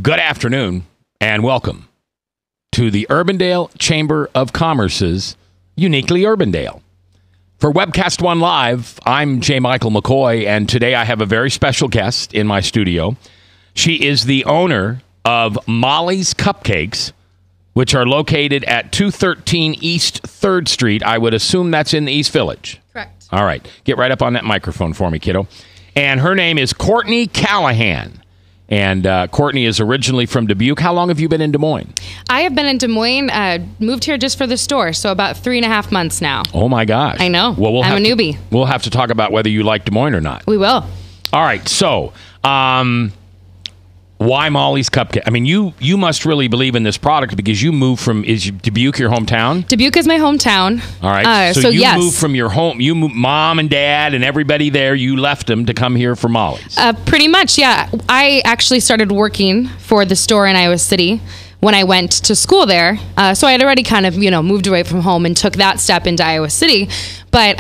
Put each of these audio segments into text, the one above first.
Good afternoon and welcome to the Urbandale Chamber of Commerce's Uniquely Urbandale. For Webcast One Live, I'm J. Michael McCoy, and today I have a very special guest in my studio. She is the owner of Mollys Cupcakes, which are located at 213 East 3rd Street. I would assume that's in the East Village. Correct. All right. Get right up on that microphone for me, kiddo. And her name is Courtney Callahan. And Courtney is originally from Dubuque. How long have you been in Des Moines? I have been in Des Moines, moved here just for the store, so about 3.5 months now. Oh, my gosh. I know. Well, I'm a newbie. We'll have to talk about whether you like Des Moines or not. We will. All right. So, why Mollys Cupcake? I mean, you must really believe in this product because you moved from, is Dubuque your hometown? Dubuque is my hometown. All right. So you yes. moved from your home, mom and dad and everybody there, you left them to come here for Mollys. Pretty much, yeah. I actually started working for the store in Iowa City when I went to school there. So I had already kind of, moved away from home and took that step into Iowa City. But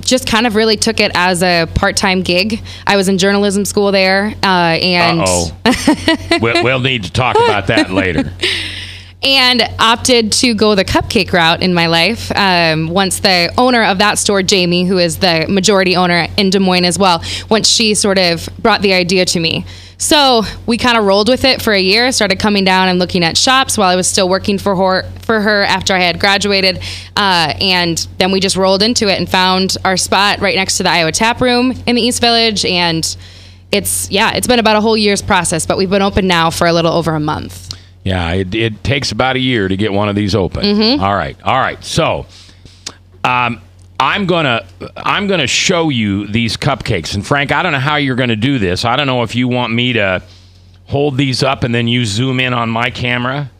just kind of really took it as a part-time gig. I was in journalism school there. And we'll need to talk about that later. And opted to go the cupcake route in my life. Once the owner of that store, Jamie, who is the majority owner in Des Moines as well, once she sort of brought the idea to me. So we kind of rolled with it for a year, started coming down and looking at shops while I was still working for her after I had graduated. And then we just rolled into it and found our spot right next to the Iowa Tap Room in the East Village. And it's been about a whole year's process, but we've been open now for a little over a month. Yeah, it takes about a year to get one of these open. Mm-hmm. All right. So, I'm gonna show you these cupcakes, and Frank, I don't know how you're gonna do this. I don't know if you want me to hold these up and then you zoom in on my camera,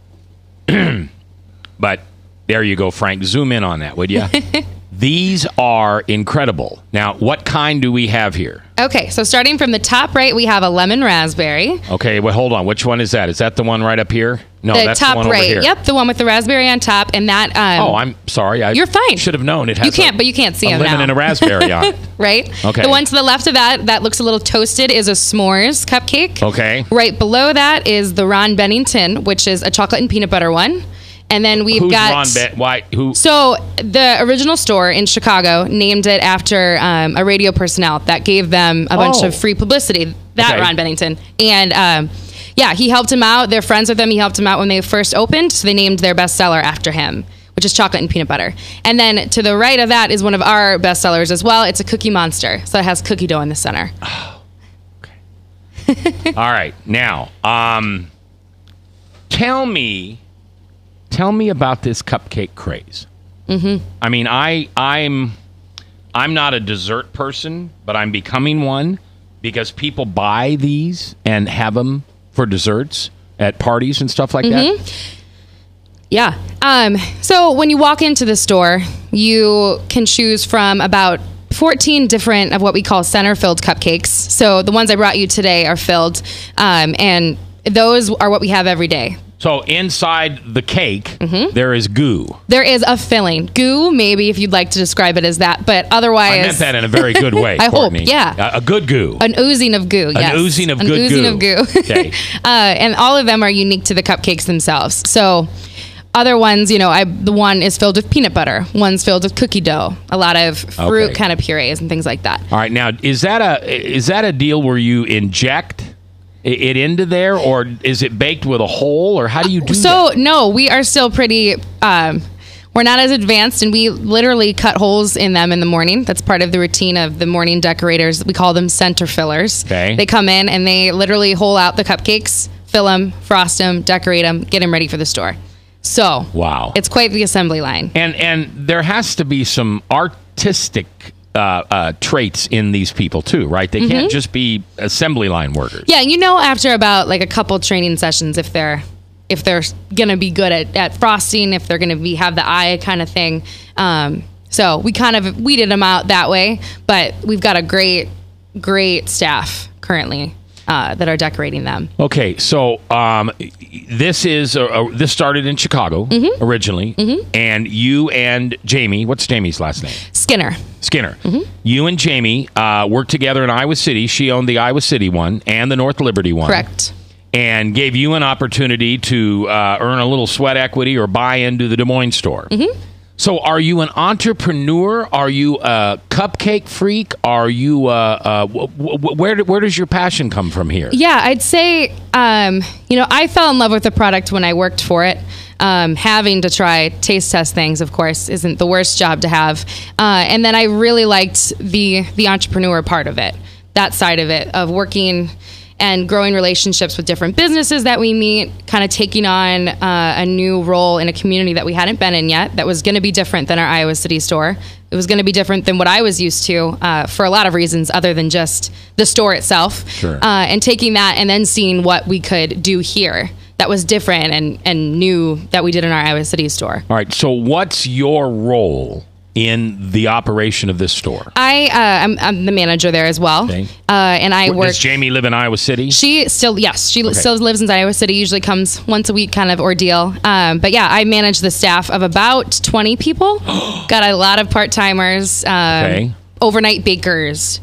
but there you go, Frank. Zoom in on that, would you? These are incredible. Now, what kind do we have here? Okay, so starting from the top right, we have a lemon raspberry. Okay, well, hold on. Which one is that? Is that the one right up here? No, that's top the one right. over here. Yep, the one with the raspberry on top, and that. I'm sorry. You're fine. Should have known it has. But you can't see a them lemon now. and a raspberry on it. Right. Okay. The one to the left of that looks a little toasted is a s'mores cupcake. Okay. Right below that is the Ron Bennington, which is a chocolate and peanut butter one. And then we've got... Who? So the original store in Chicago named it after a radio personnel that gave them a bunch of free publicity. Ron Bennington. And he helped him out. They're friends with him. He helped him out when they first opened. So they named their bestseller after him, which is chocolate and peanut butter. And then to the right of that is one of our bestsellers as well. It's a Cookie Monster. So it has cookie dough in the center. Oh, okay. All right. Now, tell me about this cupcake craze. Mm-hmm. I mean, I'm not a dessert person, but I'm becoming one because people buy these and have them for desserts at parties and stuff like that. Yeah. So when you walk into the store, you can choose from about 14 different of what we call center-filled cupcakes. So the ones I brought you today are filled, and those are what we have every day. So inside the cake, there is goo. There is a filling. Goo, maybe, if you'd like to describe it as that, but otherwise... I meant that in a very good way, I Courtney. hope, yeah. A good goo. An oozing of goo, yes. An oozing of good goo. An oozing of goo. Okay. And all of them are unique to the cupcakes themselves. So other ones, the one is filled with peanut butter. One's filled with cookie dough. A lot of fruit kind of purees and things like that. All right. Now, is that a deal where you inject it into there, or is it baked with a hole, or how do you do that? So, no, we are still pretty... we're not as advanced, and we literally cut holes in them in the morning. That's part of the routine of the morning decorators. We call them center fillers. Okay. They come in, and they literally hole out the cupcakes, fill them, frost them, decorate them, get them ready for the store. So, wow, it's quite the assembly line. And there has to be some artistic traits in these people too, right? They can't just be assembly line workers. Yeah, after about like a couple training sessions, if they're gonna be good at frosting, if they're gonna have the eye kind of thing. So we kind of weeded them out that way, but we've got a great staff currently that are decorating them. Okay, so this started in Chicago originally, and you and Jamie, what's Jamie's last name? Skinner. You and Jamie worked together in Iowa City. She owned the Iowa City one and the North Liberty one. Correct. and gave you an opportunity to earn a little sweat equity or buy into the Des Moines store. Mm-hmm. So are you an entrepreneur? Are you a cupcake freak? Are you where does your passion come from here? Yeah, I'd say I fell in love with the product when I worked for it. Having to try taste test things, of course, isn't the worst job to have. And then I really liked the entrepreneur part of it, that side of it, of working and growing relationships with different businesses that we meet, kind of taking on a new role in a community that we hadn't been in yet, that was going to be different than our Iowa City store. It was going to be different than what I was used to for a lot of reasons other than just the store itself. Sure. And taking that and then seeing what we could do here that was different and new that we did in our Iowa City store. All right, so what's your role in the operation of this store? I'm the manager there as well. Okay. And I work. Does Jamie live in Iowa City? She still lives in Iowa City, usually comes once a week kind of ordeal. But yeah, I manage the staff of about 20 people. Got a lot of part-timers, overnight bakers,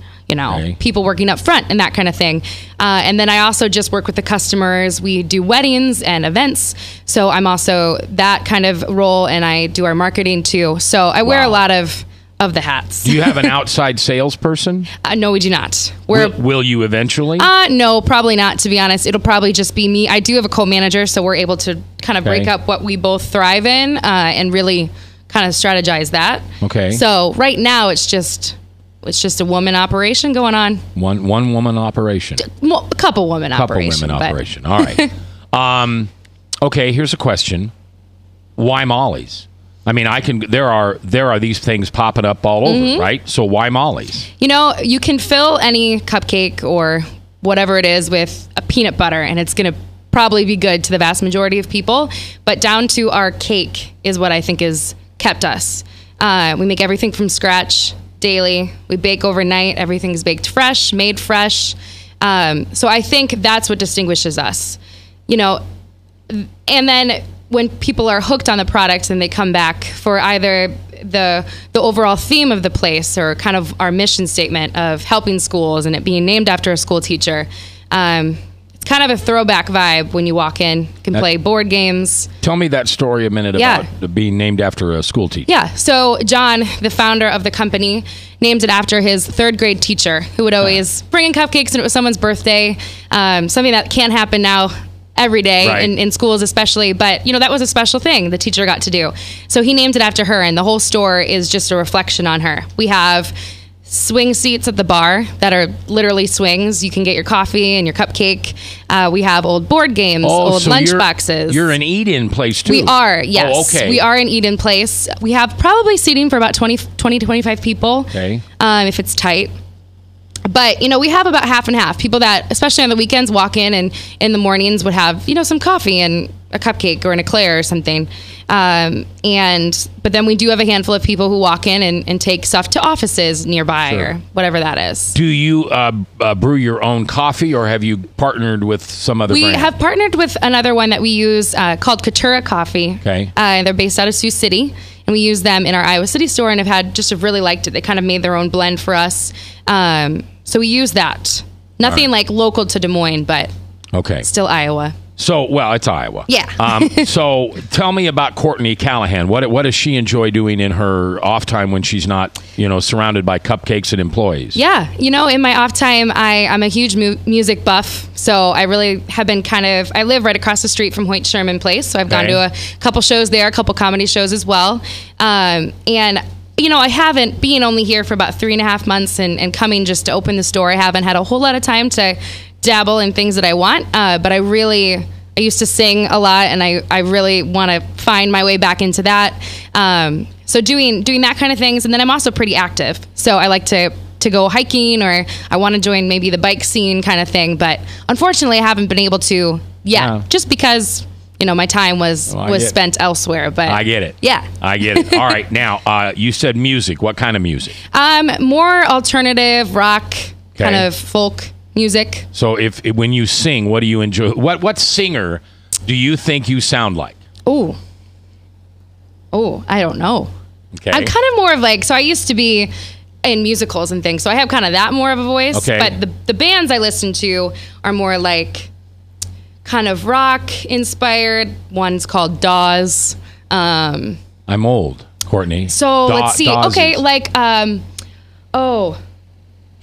people working up front and that kind of thing. And then I also just work with the customers. We do weddings and events. So I'm also that kind of role, and I do our marketing too. So I wear a lot of the hats. Do you have an outside salesperson? No, we do not. Will you eventually? No, probably not, to be honest. It'll probably just be me. I do have a co-manager, so we're able to kind of break up what we both thrive in and really kind of strategize that. Okay. So right now it's just a woman operation going on. One woman operation. A couple woman operation. All right. Okay, here's a question. Why Mollys? I mean, there are these things popping up all over, right? So why Mollys? You can fill any cupcake or whatever it is with a peanut butter, and it's going to probably be good to the vast majority of people. But down to our cake is what I think has kept us. We make everything from scratch daily. We bake overnight. Everything's baked fresh, made fresh. So I think that's what distinguishes us. And then when people are hooked on the product and they come back for either the overall theme of the place or kind of our mission statement of helping schools and it being named after a school teacher, it's kind of a throwback vibe when you walk in. You can play board games. Tell me that story a minute about being named after a school teacher. Yeah. So John, the founder of the company, named it after his third grade teacher who would always bring in cupcakes and it was someone's birthday. Something that can't happen now every day in schools especially. But, that was a special thing the teacher got to do. So he named it after her, and the whole store is just a reflection on her. We have swing seats at the bar that are literally swings. You can get your coffee and your cupcake. We have old board games, old lunch boxes. You're an eat-in place too. We are, yes. Oh, okay. We are an eat-in place. We have probably seating for about 20 to 25 people. Okay. If it's tight. But, we have about half and half. People that, especially on the weekends, walk in and in the mornings would have, some coffee and a cupcake or an eclair or something. But then we do have a handful of people who walk in and take stuff to offices nearby or whatever that is. Do you brew your own coffee, or have you partnered with some other brand? We have partnered with another one that we use called Katura Coffee. Okay. They're based out of Sioux City. And we use them in our Iowa City store and have really liked it. They kind of made their own blend for us. So we use that. Nothing like local to Des Moines, but still Iowa. So, it's Iowa. Yeah. So tell me about Courtney Callahan. What does she enjoy doing in her off time when she's not, surrounded by cupcakes and employees? Yeah. In my off time, I'm a huge music buff. So I really have been I live right across the street from Hoyt Sherman Place. So I've gone to a couple shows there, a couple comedy shows as well. And I haven't been only here for about 3.5 months and coming just to open the store. I haven't had a whole lot of time to dabble in things that I want. But I used to sing a lot, and I really want to find my way back into that. So doing that kind of things. And then I'm also pretty active. So I like to go hiking, or I want to join maybe the bike scene kind of thing. But unfortunately, I haven't been able to yet, just because my time was spent elsewhere. But I get it. Yeah. I get it. All right. Now, you said music. What kind of music? More alternative rock, kind of folk music. So when you sing, what do you enjoy? What singer do you think you sound like? Oh, I don't know. Okay. I'm kind of more of so I used to be in musicals and things, so I have kind of that more of a voice. Okay. But the bands I listen to are more like kind of rock inspired. One's called Dawes. I'm old, Courtney. So let's see. Dawes Okay, is- like Can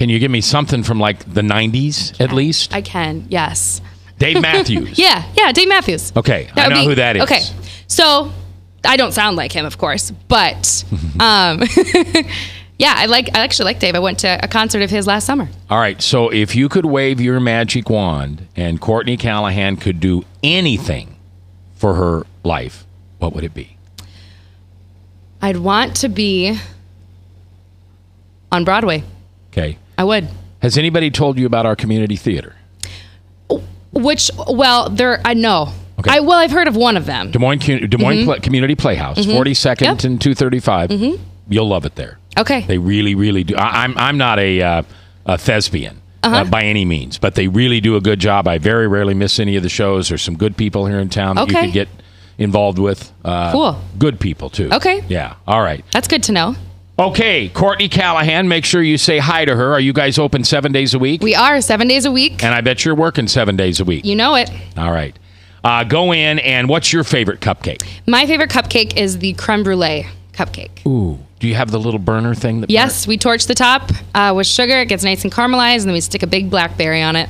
you give me something from like the 90s at least? I can. Yes. Dave Matthews. Yeah, Dave Matthews. Okay, That I would know be- who that is. Okay, so I don't sound like him, of course, but yeah, I actually like Dave. I went to a concert of his last summer. All right, so if you could wave your magic wand and Courtney Callahan could do anything for her life, what would it be? I'd want to be on Broadway. Okay. I would. Has anybody told you about our community theater? I know. Okay. I've heard of one of them. Des Moines Community Playhouse, 42nd Yep. and 235. You'll love it there. Okay. They really, really do. I'm not a thespian by any means, but they really do a good job. I very rarely miss any of the shows. There's some good people here in town that you Okay. could get involved with. Cool. Good people, too. Okay. Yeah. All right. That's good to know. Okay, Courtney Callahan, make sure you say hi to her. Are you guys open 7 days a week? We are 7 days a week. And I bet you're working 7 days a week. You know it. All right. Go in, and what's your favorite cupcake? My favorite cupcake is the creme brulee cupcake. Ooh. Do you have the little burner thing? Yes, we torch the top with sugar. It gets nice and caramelized, and then we stick a big blackberry on it.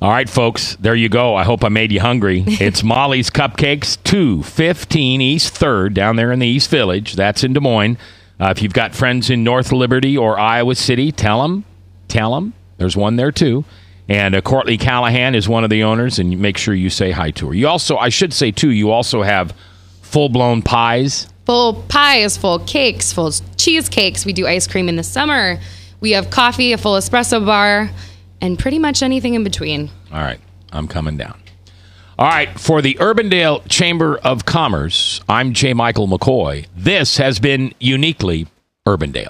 All right, folks, there you go. I hope I made you hungry. It's Mollys Cupcakes, 215 East 3rd, down there in the East Village. That's in Des Moines. If you've got friends in North Liberty or Iowa City, tell them. There's one there, too. And Courtney Callahan is one of the owners, and make sure you say hi to her. You also, I should say, too, you also have full-blown pies. Full pies, full cakes, full cheesecakes. We do ice cream in the summer. We have coffee, a full espresso bar, and pretty much anything in between. All right, I'm coming down. All right, for the Urbandale Chamber of Commerce, I'm J. Michael McCoy. This has been Uniquely Urbandale.